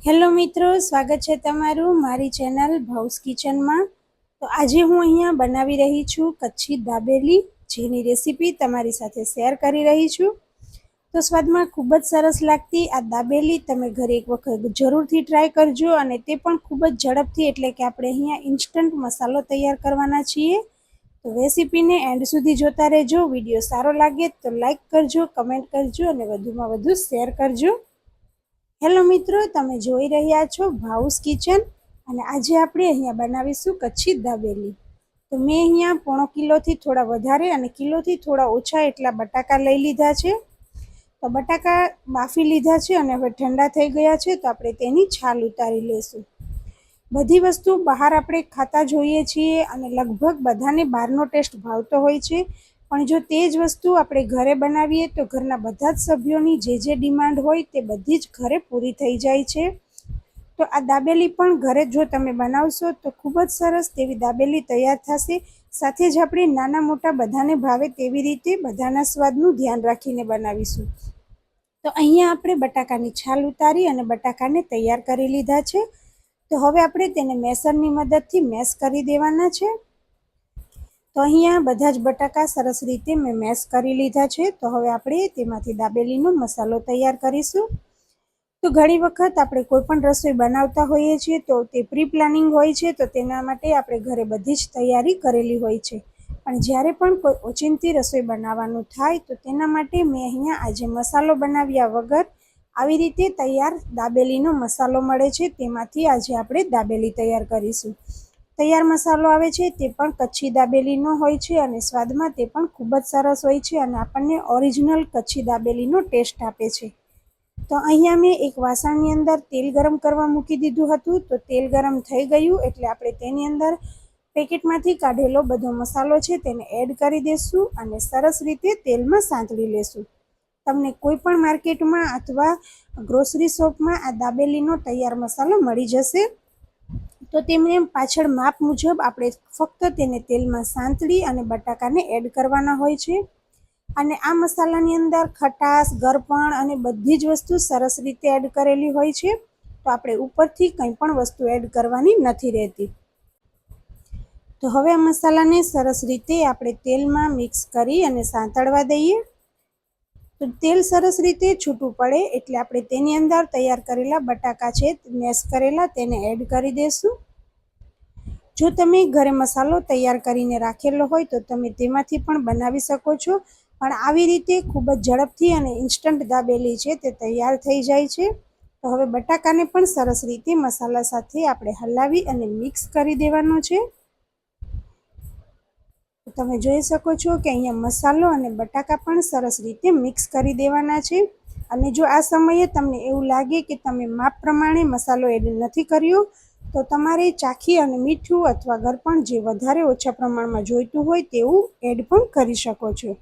Hello મિત્રો, સ્વાગત છે તમારું મારી ચેનલ ભાઉસ કિચનમાં। તો આજે હું અહીંયા બનાવી રહી છું કચ્છી દાબેલી, જેની રેસીપી તમારી સાથે શેર કરી રહી છું। તો સ્વાદમાં ખૂબ જ સરસ લાગતી આ દાબેલી તમે ઘરે એક વખત જરૂરથી ટ્રાય કરજો, અને તે પણ ખૂબ જ ઝડપથી, એટલે કે આપણે અહીંયા ઇન્સ્ટન્ટ મસાલો તૈયાર કરવાના છીએ। તો રેસીપીને એન્ડ સુધી જોતા રહેજો। વિડીયો સારો લાગે તો લાઈક કરજો, કમેન્ટ કરજો અને વધુમાં વધુ શેર કરજો। હેલો મિત્રો, તમે જોઈ રહ્યા છો ભાઉસ કિચન, અને આજે આપણે અહીંયા બનાવીશું કચ્છી દાબેલી। તો મેં અહીંયા પોણો કિલોથી થોડા વધારે અને કિલોથી થોડા ઓછા એટલા બટાકા લઈ લીધા છે। તો બટાકા બાફી લીધા છે અને હવે ઠંડા થઈ ગયા છે, તો આપણે તેની છાલ ઉતારી લેશું। બધી વસ્તુ બહાર આપણે ખાતા જોઈએ છીએ અને લગભગ બધાને બહારનો ટેસ્ટ ભાવતો હોય છે, પણ જો તે જ વસ્તુ આપણે ઘરે બનાવીએ તો ઘરના બધા જ સભ્યોની જે ડિમાન્ડ હોય તે બધી જ ઘરે પૂરી થઈ જાય છે। તો આ દાબેલી પણ ઘરે જો તમે બનાવશો તો ખૂબ જ સરસ તેવી દાબેલી તૈયાર થશે। સાથે જ આપણે નાના મોટા બધાને ભાવે તેવી રીતે બધાના સ્વાદનું ધ્યાન રાખીને બનાવીશું। તો અહીંયા આપણે બટાકાની છાલ ઉતારી અને બટાકાને તૈયાર કરી લીધા છે। તો હવે આપણે તેને મેસરની મદદથી મેશ કરી દેવાના છે। તો અહીંયા બધા જ બટાકા સરસ રીતે મેં મેશ કરી લીધા છે। તો હવે આપણે તેમાંથી દાબેલીનો મસાલો તૈયાર કરીશું। તો ઘણી વખત આપણે કોઈ પણ રસોઈ બનાવતા હોઈએ છીએ તો તે પ્રી પ્લાનિંગ હોય છે, તો તેના માટે આપણે ઘરે બધી જ તૈયારી કરેલી હોય છે, પણ જ્યારે પણ કોઈ ઓચિંતી રસોઈ બનાવવાનું થાય તો તેના માટે મેં અહીંયા આજે મસાલો બનાવ્યા વગર આવી રીતે તૈયાર દાબેલીનો મસાલો મળે છે, તેમાંથી આજે આપણે દાબેલી તૈયાર કરીશું। તૈયાર મસાલો આવે છે તે પણ કચ્છી દાબેલીનો હોય છે અને સ્વાદમાં તે પણ ખૂબ જ સરસ હોય છે અને આપણને ઓરિજિનલ કચ્છી દાબેલીનો ટેસ્ટ આપે છે। તો અહીંયા મેં એક વાસણની અંદર તેલ ગરમ કરવા મૂકી દીધું હતું। તો તેલ ગરમ થઈ ગયું એટલે આપણે તેની અંદર પેકેટમાંથી કાઢેલો બધો મસાલો છે તેને એડ કરી દઈશું અને સરસ રીતે તેલમાં સાંતળી લેશું। તમને કોઈ પણ માર્કેટમાં અથવા ગ્રોસરી શોપમાં આ દાબેલીનો તૈયાર મસાલો મળી જશે। તો તેમને પાછળ માપ મુજબ આપણે ફક્ત તેને તેલમાં સાંતળી અને બટાકાને એડ કરવાના હોય છે, અને આ મસાલાની અંદર ખટાશ, ગરપણ અને બધી જ વસ્તુ સરસ રીતે એડ કરેલી હોય છે, તો આપણે ઉપરથી કંઈ પણ વસ્તુ એડ કરવાની નથી રહેતી। તો હવે આ મસાલાને સરસ રીતે આપણે તેલમાં મિક્સ કરી અને સાંતળવા દઈએ। તો તેલ સરસ રીતે છૂટું પડે એટલે આપણે તેની અંદર તૈયાર કરેલા બટાકા છે મેશ કરેલા તેને એડ કરી દઈશું। જો તમે ઘરે મસાલો તૈયાર કરીને રાખેલો હોય તો તમે તેમાંથી પણ બનાવી શકો છો, પણ આવી રીતે ખૂબ જ ઝડપથી અને ઇન્સ્ટન્ટ દાબેલી છે તે તૈયાર થઈ જાય છે। તો હવે બટાકાને પણ સરસ રીતે મસાલા સાથે આપણે હલાવી અને મિક્સ કરી દેવાનો છે। તમે જોઈ શકો છો કે અહીંયા મસાલો અને બટાકા પણ સરસ રીતે મિક્સ કરી દેવાના છે, અને જો આ સમયે તમને એવું લાગે કે તમે માપ પ્રમાણે મસાલો એડ નથી કર્યો તો તમારે ચાખી અને મીઠું અથવા ગરપણ જે વધારે ઓછા પ્રમાણમાં જોઈતું હોય તેવું એડ પણ કરી શકો છો।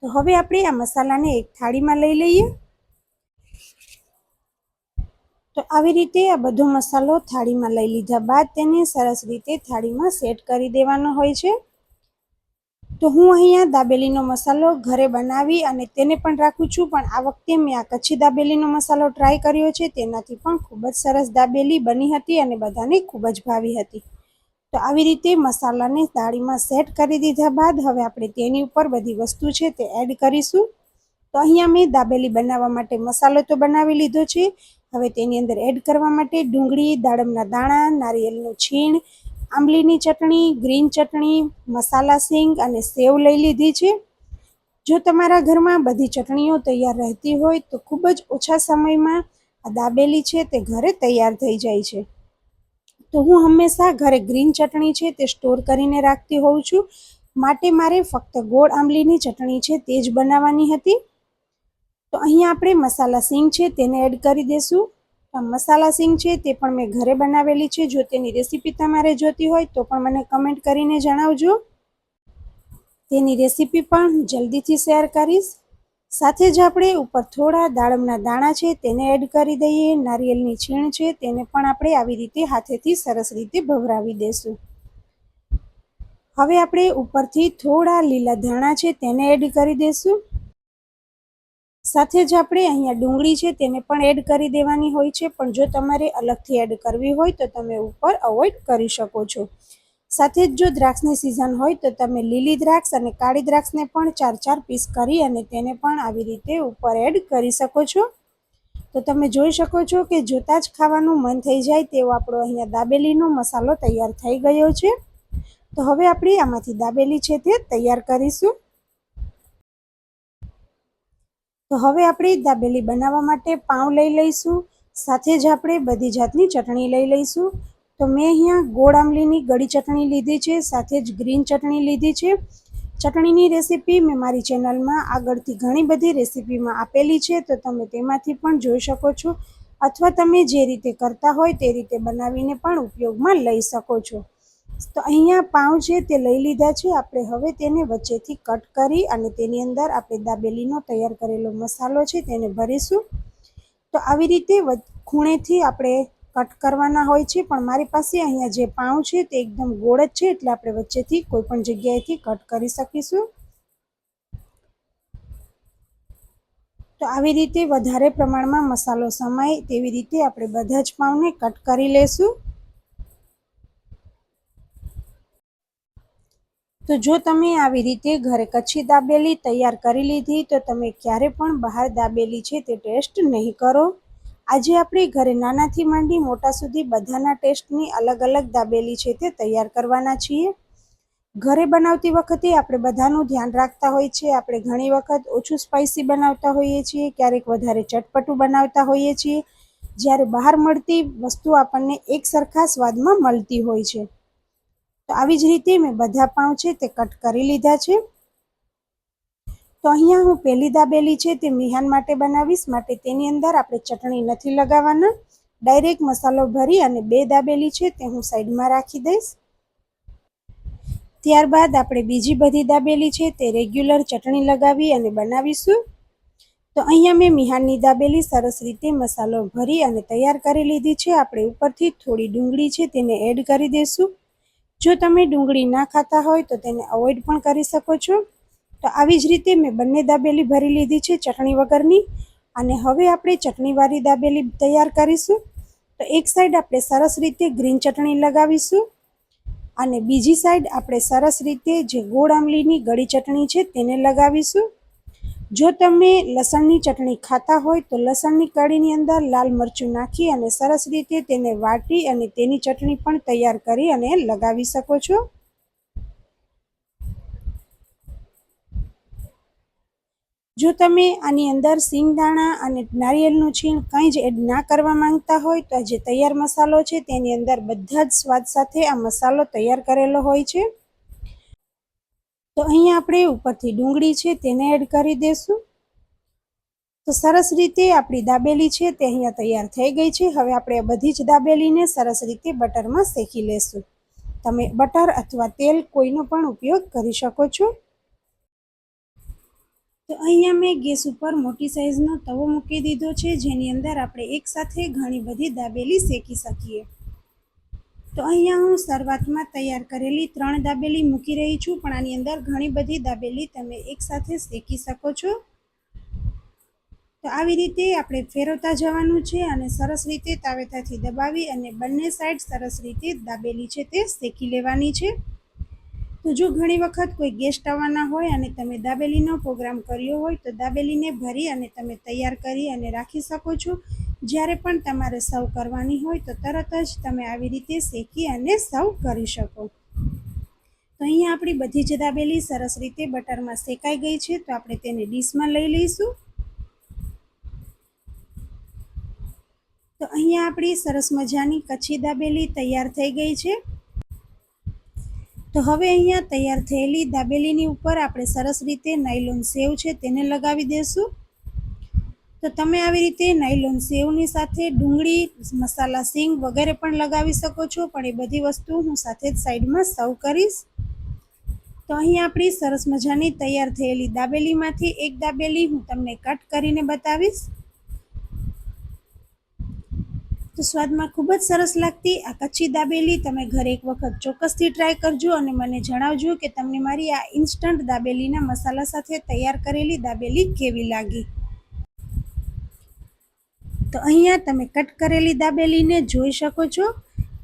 તો હવે આપણે આ મસાલાને એક થાળીમાં લઈ લઈએ। તો આવી રીતે આ બધો મસાલો થાળીમાં લઈ લીધા બાદ તેને સરસ રીતે થાળીમાં સેટ કરી દેવાનો હોય છે। તો હું અહીંયા દાબેલીનો મસાલો ઘરે બનાવી અને તેને પણ રાખું છું, પણ આ વખતે મેં આ કચ્છી દાબેલીનો મસાલો ટ્રાય કર્યો છે, તેનાથી પણ ખૂબ જ સરસ દાબેલી બની હતી અને બધાને ખૂબ જ ભાવી હતી। તો આવી રીતે મસાલાને થાળીમાં સેટ કરી દીધા બાદ હવે આપણે તેની ઉપર બધી વસ્તુ છે તે એડ કરીશું। તો અહીંયા મેં દાબેલી બનાવવા માટે મસાલો તો બનાવી લીધો છે, હવે તેની અંદર એડ કરવા માટે ડુંગળી, દાડમના દાણા, નારિયેળનું છીણ, આંબલીની ચટણી, ગ્રીન ચટણી, મસાલા સિંગ અને સેવ લઈ લીધી છે। જો તમારા ઘરમાં બધી ચટણીઓ તૈયાર રહેતી હોય તો ખૂબ જ ઓછા સમયમાં આ દાબેલી છે તે ઘરે તૈયાર થઈ જાય છે। તો હું હંમેશા ઘરે ગ્રીન ચટણી છે તે સ્ટોર કરીને રાખતી હોઉં છું, માટે મારે ફક્ત ગોળ આંબલીની ચટણી છે તે જ બનાવવાની હતી। તો અહીંયા આપણે મસાલા સિંગ છે તેને એડ કરી દઈશું। મસાલા સિંગ છે તે પણ મેં ઘરે બનાવેલી છે, જો તેની રેસીપી તમારે જોતી હોય તો પણ મને કમેન્ટ કરીને જણાવજો, તેની રેસીપી પણ જલ્દીથી શેર કરીશ। સાથે જ આપણે ઉપર થોડા દાડમના દાણા છે તેને એડ કરી દઈએ। નારિયેળની છીણ છે તેને પણ આપણે આવી રીતે હાથેથી સરસ રીતે ભભરાવી દઈશું। હવે આપણે ઉપરથી થોડા લીલા ધાણા છે તેને એડ કરી દઈશું। સાથે જ આપણે અહીંયા ડુંગળી છે તેને પણ એડ કરી દેવાની હોય છે, પણ જો તમારે અલગથી એડ કરવી હોય તો તમે ઉપર અવોઇડ કરી શકો છો. સાથે જ જો દ્રાક્ષની સિઝન હોય તો તમે લીલી દ્રાક્ષ અને કાળી દ્રાક્ષને પણ 4-4 પીસ કરી અને તેને પણ આવી રીતે ઉપર એડ કરી શકો છો. તો તમે જોઈ શકો છો કે જોતાં જ ખાવાનું મન થઈ જાય તેવો આપણો અહીંયા દાબેલીનો મસાલો તૈયાર થઈ ગયો છે. તો હવે આપણે આમાંથી દાબેલી છે તે તૈયાર કરીશું. તો હવે આપણે દાબેલી બનાવવા માટે પાઉં લઈ લઈશું. સાથે જ આપણે બધી જાતની ચટણી લઈ લઈશું. તો મેં અહીંયા ગોળ આમલીની ગળી ચટણી લીધી છે, સાથે જ ગ્રીન ચટણી લીધી છે. ચટણીની રેસીપી મેં મારી ચેનલમાં આગળથી ઘણી બધી રેસીપીમાં આપેલી છે, તો તમે તેમાંથી પણ જોઈ શકો છો, અથવા તમે જે રીતે કરતા હોય તે રીતે બનાવીને પણ ઉપયોગમાં લઈ શકો છો. તો અહીંયા પાઉં છે તે લઈ લીધા છે. આપણે હવે તેને વચ્ચેથી કટ કરી અને તેની અંદર આપણે દાબેલીનો તૈયાર કરેલો મસાલો છે તેને ભરીશું. તો આવી રીતે ખૂણેથી આપણે કટ કરવાના હોય છે, પણ મારી પાસે અહીંયા જે પાઉં છે તે એકદમ ગોળ જ છે, એટલે આપણે વચ્ચેથી કોઈ પણ જગ્યાએથી કટ કરી શકીશું. તો આવી રીતે વધારે પ્રમાણમાં મસાલો સમાય તેવી રીતે આપણે બધા જ પાઉંને કટ કરી લેશું. તો જો તમે આવી રીતે ઘરે કચ્છી દાબેલી તૈયાર કરી લીધી તો તમે ક્યારે પણ બહાર દાબેલી છે તે ટેસ્ટ નહીં કરો. આજે આપણે ઘરે નાનાથી માંડી મોટા સુધી બધાના ટેસ્ટની અલગ અલગ દાબેલી છે તે તૈયાર કરવાના છીએ. ઘરે બનાવતી વખતે આપણે બધાનું ધ્યાન રાખતા હોય છે. આપણે ઘણી વખત ઓછું સ્પાઇસી બનાવતા હોઈએ છીએ, ક્યારેક વધારે ચટપટું બનાવતા હોઈએ છીએ, જ્યારે બહાર મળતી વસ્તુ આપણને એક સરખા સ્વાદમાં મળતી હોય છે. તો આવી જ રીતે મેં બધા પાઉં છે તે કટ કરી લીધા છે. તો અહીંયા હું પહેલી દાબેલી છે તે મિહાન માટે બનાવીશ, માટે તેની અંદર આપણે ચટણી નથી લગાવવાના. ડાયરેક્ટ મસાલો ભરી અને 2 દાબેલી છે તે હું સાઈડમાં રાખી દઈશ. ત્યારબાદ આપણે બીજી બધી દાબેલી છે તે રેગ્યુલર ચટણી લગાવી અને બનાવીશું. તો અહીંયા મેં મિહાનની દાબેલી સરસ રીતે મસાલો ભરી અને તૈયાર કરી લીધી છે. આપણે ઉપરથી થોડી ડુંગળી છે તેને એડ કરી દઈશું. જો તમે ડુંગળી ના ખાતા હોય તો તેને અવોઇડ પણ કરી શકો છો. તો આવી જ રીતે મેં બંને દાબેલી ભરી લીધી છે ચટણી વગરની. અને હવે આપણે ચટણીવાળી દાબેલી તૈયાર કરીશું. તો એક સાઈડ આપણે સરસ રીતે ગ્રીન ચટણી લગાવીશું અને બીજી સાઈડ આપણે સરસ રીતે જે ગોળ આમલીની ગળી ચટણી છે તેને લગાવીશું. જો તમે લસણની ચટણી ખાતા હોય તો લસણની કળીની અંદર લાલ મરચું નાખી અને સરસ રીતે તેને વાટી અને તેની ચટણી પણ તૈયાર કરી અને લગાવી શકો છો. જો તમે આની અંદર સિંગદાણા અને નારિયેળનું છીણ કંઈ જ એડ ના કરવા માંગતા હોય તો જે તૈયાર મસાલો છે તેની અંદર બધા જ સ્વાદ સાથે આ મસાલો તૈયાર કરેલો હોય છે. તો અહીંયા આપણે ઉપરથી ડુંગળી છે તેને એડ કરી દઈશું. તો સરસ રીતે આપણી દાબેલી છે તે અહીંયા તૈયાર થઈ ગઈ છે. હવે આપણે બધી જ દાબેલીને સરસ રીતે બટરમાં શેકી લેશું. તમે બટર અથવા તેલ કોઈનો પણ ઉપયોગ કરી શકો છો. તો અહીંયા મેં ગેસ ઉપર મોટી સાઈઝનો તવો મૂકી દીધો છે, જેની અંદર આપણે એકસાથે ઘણી બધી દાબેલી શેકી શકીએ. તો અહીંયા હું શરૂઆતમાં તૈયાર કરેલી 3 દાબેલી મૂકી રહી છું, પણ આની અંદર ઘણી બધી દાબેલી તમે એકસાથે શેકી શકો છો. તો આવી રીતે આપણે ફેરવતા જવાનું છે અને સરસ રીતે તાવેતાથી દબાવી અને બંને સાઈડ સરસ રીતે દાબેલી છે તે શેકી લેવાની છે. તો જો ઘણી વખત કોઈ ગેસ્ટ આવવાના હોય અને તમે દાબેલીનો પ્રોગ્રામ કર્યો હોય તો દાબેલીને ભરી અને તમે તૈયાર કરી અને રાખી શકો છો. જ્યારે પણ તમારે સર્વ કરવાની હોય તો તરત જ તમે આવી રીતે શેકી અને સર્વ કરી શકો. તો અહીંયા આપણી બધી જ દાબેલી સરસ રીતે બટરમાં શેકાઈ ગઈ છે. તો આપણે તેને ડીશમાં લઈ લઈશું. તો અહીંયા આપણી સરસ મજાની કચ્છી દાબેલી તૈયાર થઈ ગઈ છે. તો હવે અહીંયા તૈયાર થયેલી દાબેલીની ઉપર આપણે સરસ રીતે નાયલોન સેવ છે તેને લગાવી દઈશું. તો તમે આવી રીતે નાયલોન સેવની સાથે ડુંગળી, મસાલા, સિંગ વગેરે પણ લગાવી શકો છો, પણ એ બધી વસ્તુ હું સાથે જ સાઈડમાં સર્વ કરીશ. તો અહીં આપણી સરસ મજાની તૈયાર થયેલી દાબેલીમાંથી એક દાબેલી હું તમને કટ કરીને બતાવીશ. તો સ્વાદમાં ખૂબ જ સરસ લાગતી આ કચ્છી દાબેલી તમે ઘરે એક વખત ચોક્કસથી ટ્રાય કરજો અને મને જણાવજો કે તમને મારી આ ઇન્સ્ટન્ટ દાબેલીના મસાલા સાથે તૈયાર કરેલી દાબેલી કેવી લાગી. તો અહીંયા તમે કટ કરેલી દાબેલીને જોઈ શકો છો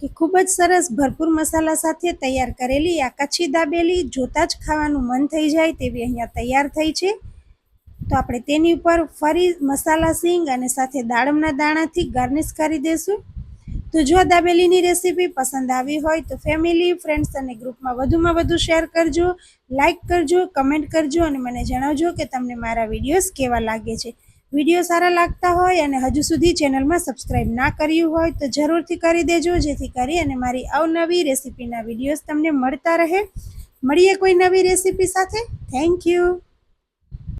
કે ખૂબ જ સરસ ભરપૂર મસાલા સાથે તૈયાર કરેલી આ કચ્છી દાબેલી જોતાં જ ખાવાનું મન થઈ જાય તેવી અહીંયા તૈયાર થઈ છે। તો આપણે તેની ઉપર ફરી મસાલા સિંગ અને સાથે દાડમના દાણાથી ગાર્નિશ કરી દઈશું। તો જો આ દાબેલીની રેસીપી પસંદ આવી હોય તો ફેમિલી, ફ્રેન્ડ્સ અને ગ્રુપમાં વધુમાં વધુ શેર કરજો, લાઇક કરજો, કમેન્ટ કરજો અને મને જણાવજો કે તમને મારા વિડીયોઝ કેવા લાગે છે। વિડીયો સારા લાગતા હોય અને હજુ સુધી ચેનલમાં સબસ્ક્રાઈબ ના કર્યું હોય તો જરૂરથી કરી દેજો, જેથી કરી અને મારી અવનવી રેસીપીના વિડીયોઝ તમને મળતા રહે। મળીએ કોઈ નવી રેસીપી સાથે। Thank you.